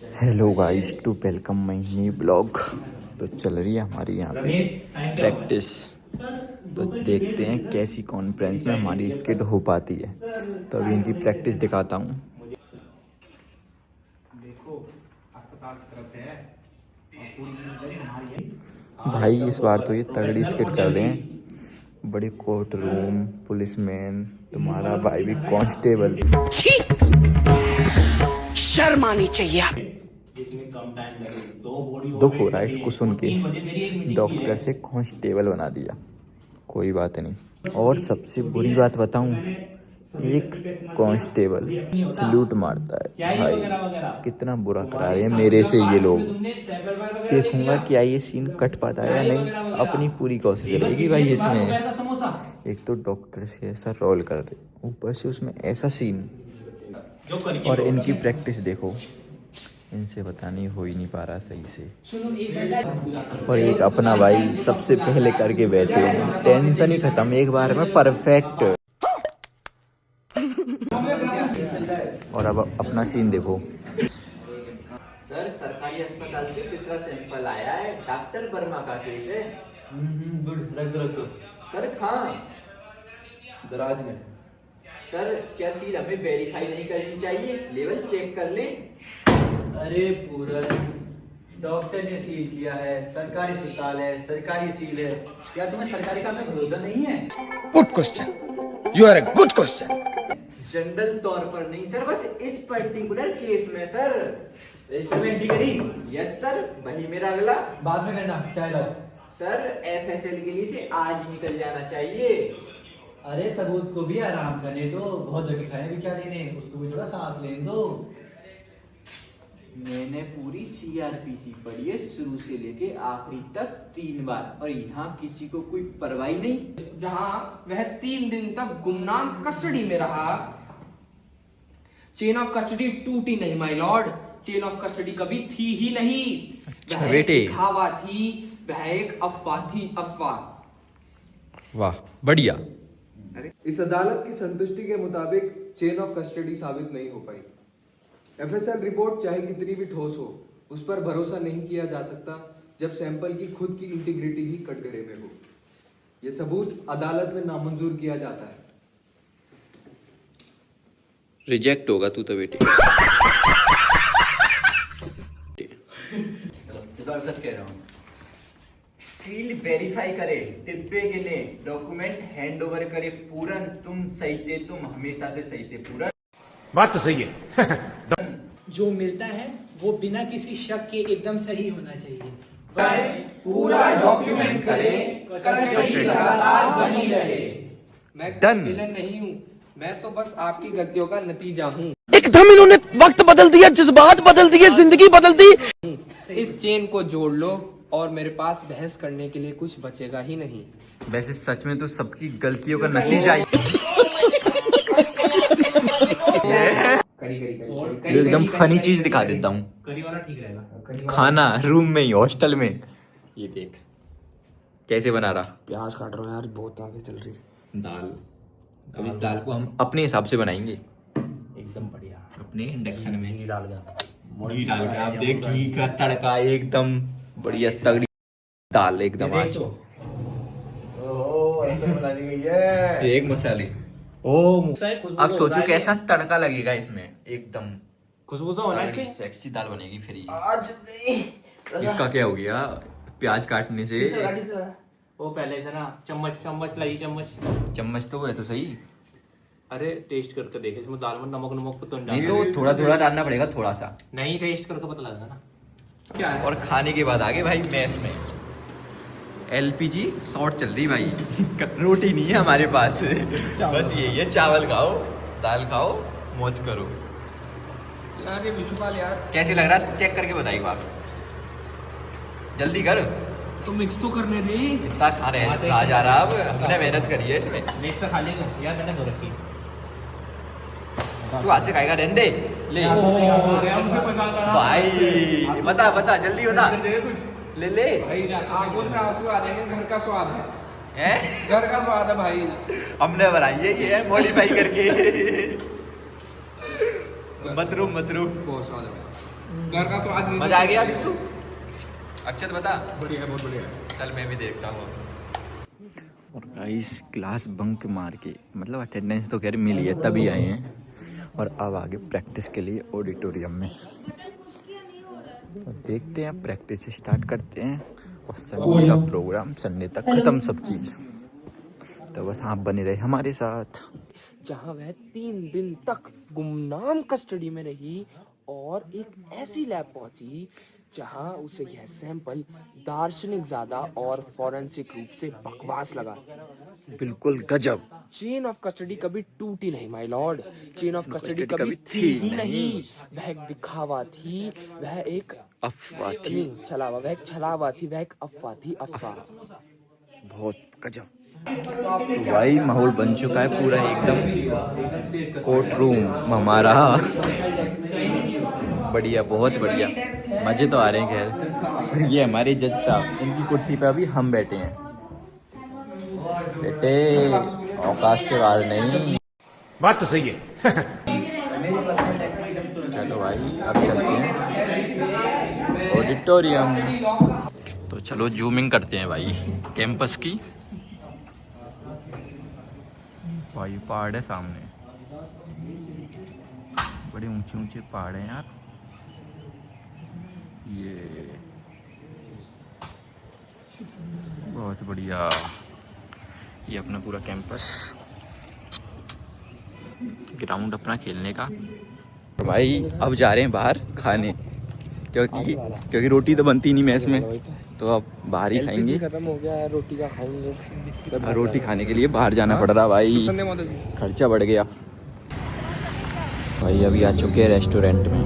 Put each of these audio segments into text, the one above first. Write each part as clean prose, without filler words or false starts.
Hello guys to welcome my new blog. तो चल रही है हमारी यहाँ पे प्रैक्टिस। तो देखते हैं कैसी कॉन्फ्रेंस में हमारी स्किट हो पाती है। तो अभी इनकी प्रैक्टिस दिखाता हूँ। देखो अस्पताल की तरफ से है और पूरी जिम्मेदारी हमारी है। भाई इस बार तो ये तगड़ी स्किट कर रहे हैं। बड़ी कोर्ट रूम, पुलिसमैन, तुम्हारा भाई भी कांस्टेबल। शर्म आनी चाहिए। इसमें कम टाइम लगे, 2 बॉडी दुख हो रहा है इसको सुन के, डॉक्टर से कांस्टेबल बना दिया। कोई बात नहीं। और सबसे बुरी बात बताऊं, एक कांस्टेबल सल्यूट मारता है। भाई कितना बुरा करा रहे हैं मेरे से ये लोग। देखूंगा क्या ये सीन कट पाता है या नहीं। अपनी पूरी कोशिश रहेगी भाई इसमें। एक तो डॉक्टर से ऐसा रोल कर दे, ऊपर से उसमें ऐसा सीन। और इनकी प्रैक्टिस देखो, इनसे पता नहीं हो ही नहीं पा रहा सही से। और एक अपना भाई सबसे पहले करके बैठे हैं, टेंशन ही खत्म एक बार में, परफेक्ट। और अब अपना सीन देखो। सर सरकारी अस्पताल से तीसरा सैंपल आया है, डॉक्टर वर्मा का केस है। गुड, रख दो। सर कहाँ? दराज में। सर क्या सील हमें वेरीफाई नहीं करनी चाहिए? लेवल चेक कर ले। अरे पूरन, डॉक्टर ने सील किया है, सरकारी अस्पताल है, सरकारी सील है। क्या तुम्हें सरकारी काम में भरोसा नहीं है? Good question, you are a good question. General तौर पर नहीं सर, बस इस पर्टिकुलर केस में सर। रजिस्टर में एंट्री करी? यस सर, वही मेरा अगला। बाद में करना, चाय लाओ। सर एफएसएल के लिए से आज ही निकल जाना चाहिए। अरे सबूत को भी आराम करने दो, बहुत जगह खाया बेचारे ने, उसको भी थोड़ा सांस लेने दो। मैंने पूरी सीआरपीसी पढ़ी है शुरू से लेके आखिरी तक 3 बार, और यहाँ किसी को कोई परवाह नहीं। जहां वह 3 दिन तक गुमनाम कस्टडी में रहा। चेन ऑफ कस्टडी टूटी नहीं my Lord, chain of custody कभी थी ही नहीं। अच्छा बेटे, दिखावा थी, वह एक अफवाह थी, अफवाह। वाह बढ़िया। इस अदालत की संतुष्टि के मुताबिक चेन ऑफ कस्टडी साबित नहीं हो पाई। एफएसएल रिपोर्ट चाहे कितनी भी ठोस हो, उस पर भरोसा नहीं किया जा सकता जब सैंपल की खुद की इंटीग्रिटी ही कटघरे में हो। यह सबूत अदालत में नामंजूर किया जाता है। रिजेक्ट होगा तू तो बेटे। सच कह रहा हूँ। सील वेरीफाई करे, डिब्बे गिने, डॉक्यूमेंट हैंड ओवर करे। पूरन तुम सही थे, तुम हमेशा से सही थे पूरन। बात तो सही है। जो मिलता है वो बिना किसी शक के एकदम सही होना चाहिए। पूरा डॉक्यूमेंट करें, कस्टडी लगातार बनी रहे। मैं Done. विलन नहीं हूँ, मैं तो बस आपकी गलतियों का नतीजा हूँ। एकदम इन्होंने वक्त बदल दिया, जज्बात बदल दिए, जिंदगी बदल दी। इस चेन को जोड़ लो और मेरे पास बहस करने के लिए कुछ बचेगा ही नहीं। वैसे सच में तो सबकी गलतियों का नतीजा ही एकदम फनी चीज दिखा देता हूँ। करी वाला ठीक रहेगा। खाना रूम में ही, हॉस्टल में। ये देख कैसे बना रहा। प्याज काट रहा हूँ यार, बहुत आगे चल रही दाल। अब इस दाल को हम अपने हिसाब से बनाएंगे, एकदम बढ़िया। अपने इंडक्शन में घी डाल के, घी डाल के। आप देख घी का तड़का एकदम बढ़िया तगड़ी दाल एकदम आज। ऐसे बना दी गई है। एक मसाले। ओ अब सोचो कैसा तड़का लगेगा इसमें, एकदम खुशबू सा होना इसके। सेक्सी दाल बनेगी फिर ये। आज नहीं। इसका क्या हो गया, प्याज काटने से वो पहले से ना चम्मच लगी, चम्मच तो वो है तो सही। अरे टेस्ट करके देखे, इसमें दाल में नमक तो नहीं तो थोड़ा थोड़ा डालना पड़ेगा, थोड़ा सा। नहीं, टेस्ट करके पता लगेगा ना क्या है? और खाने के बाद आगे भाई मैस में एलपीजी शॉर्ट चल रही भाई। रोटी नहीं है हमारे पास, बस यही है, चावल खाओ, दाल खाओ, मौज करो। यार ये विशुपाल यार, कैसे लग रहा है चेक करके बताइए आप, जल्दी कर। तो मिक्स तो करने दे। इतना खा रहे हैं, खा जा रहा। अब हमने मेहनत करी है इसमें। मेज से खा लेगा यार, मैंने धो रखी। तू आज से खाएगा, रहने दे। ले हमसे पहचान रहा भाई, बता जल्दी बता। कुछ ले ले भाई, आंखों से आंसू आ जाएंगे। घर का स्वाद है, हैं? घर का स्वाद है भाई। हमने बनाई है ये मॉडिफाई करके। मत रू बहुत स्वाद है। घर का स्वाद नहीं मजा आ गया बिस्सू? अक्षत बता। बढ़िया है, बहुत बढ़िया है। चल मैं भी देखता हूँ। और गाइस क्लास बंक मार के, मतलब अटेंडेंस तो खैर मिली है तभी आए हैं, और अब आगे प्रैक्टिस के लिए ऑडिटोरियम में। तो देखते हैं, प्रैक्टिस स्टार्ट करते हैं और संडे का प्रोग्राम संडे तक खत्म सब चीज़। तो बस आप बने रहे हमारे साथ। जहाँ वह 3 दिन तक गुमनाम कस्टडी में रही और एक ऐसी लैब पहुंची जहां उसे यह सैंपल दार्शनिक ज्यादा और फॉरेंसिक रूप से बकवास लगा। बिल्कुल गजब। चेन ऑफ कस्टडी कभी टूटी नहीं my Lord, chain of custody कभी कभी थी थी ही नहीं। वह एक दिखावा थी, वह एक अफवाह थी, नहीं छलावा, वह एक छलावा थी, वह एक अफवाह थी, अफवाह। बहुत गजब। तो भाई माहौल बन चुका है पूरा एकदम कोर्ट रूम हमारा। बढ़िया, बहुत बढ़िया, मजे तो आ रहे हैं। खैर ये हमारे जज साहब, इनकी कुर्सी पे अभी हम बैठे हैं। बेटे औकात से बाहर नहीं। बात तो सही है। चलो भाई अब चलते हैं ऑडिटोरियम। तो चलो जूमिंग करते हैं भाई कैंपस की। भाई पहाड़ है सामने, बड़े ऊंचे ऊंचे पहाड़ हैं यार। ये बहुत बढ़िया, ये अपना पूरा कैंपस, ग्राउंड अपना खेलने का। भाई अब जा रहे हैं बाहर खाने, क्योंकि रोटी तो बनती नहीं मेस में, तो अब बाहर ही खाएंगे। खत्म हो गया, रोटी का खाएंगे। रोटी खाने के लिए बाहर जाना पड़ रहा भाई, खर्चा बढ़ गया। भाई अभी आ चुके हैं रेस्टोरेंट में,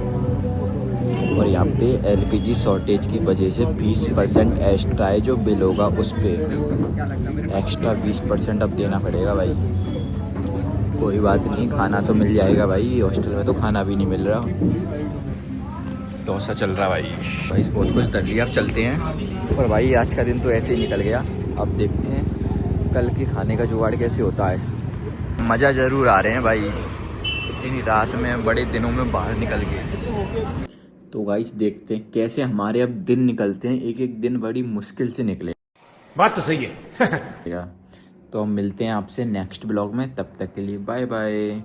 और यहाँ पे एलपीजी शॉर्टेज की वजह से 20% एक्स्ट्रा है, जो बिल होगा उस पर एक्स्ट्रा 20% अब देना पड़ेगा भाई। कोई बात नहीं, खाना तो मिल जाएगा भाई, हॉस्टल में तो खाना भी नहीं मिल रहा। डोसा चल रहा भाई बहुत कुछ कर लिया। अब चलते हैं। और भाई आज का दिन तो ऐसे ही निकल गया, अब देखते हैं कल के खाने का जुगाड़ कैसे होता है। मज़ा ज़रूर आ रहे हैं भाई, इतनी रात में बड़े दिनों में बाहर निकल गए। तो गाइस देखते हैं कैसे हमारे अब दिन निकलते हैं, एक एक दिन बड़ी मुश्किल से निकले। बात तो सही है। तो हम मिलते हैं आपसे नेक्स्ट ब्लॉग में, तब तक के लिए बाय बाय।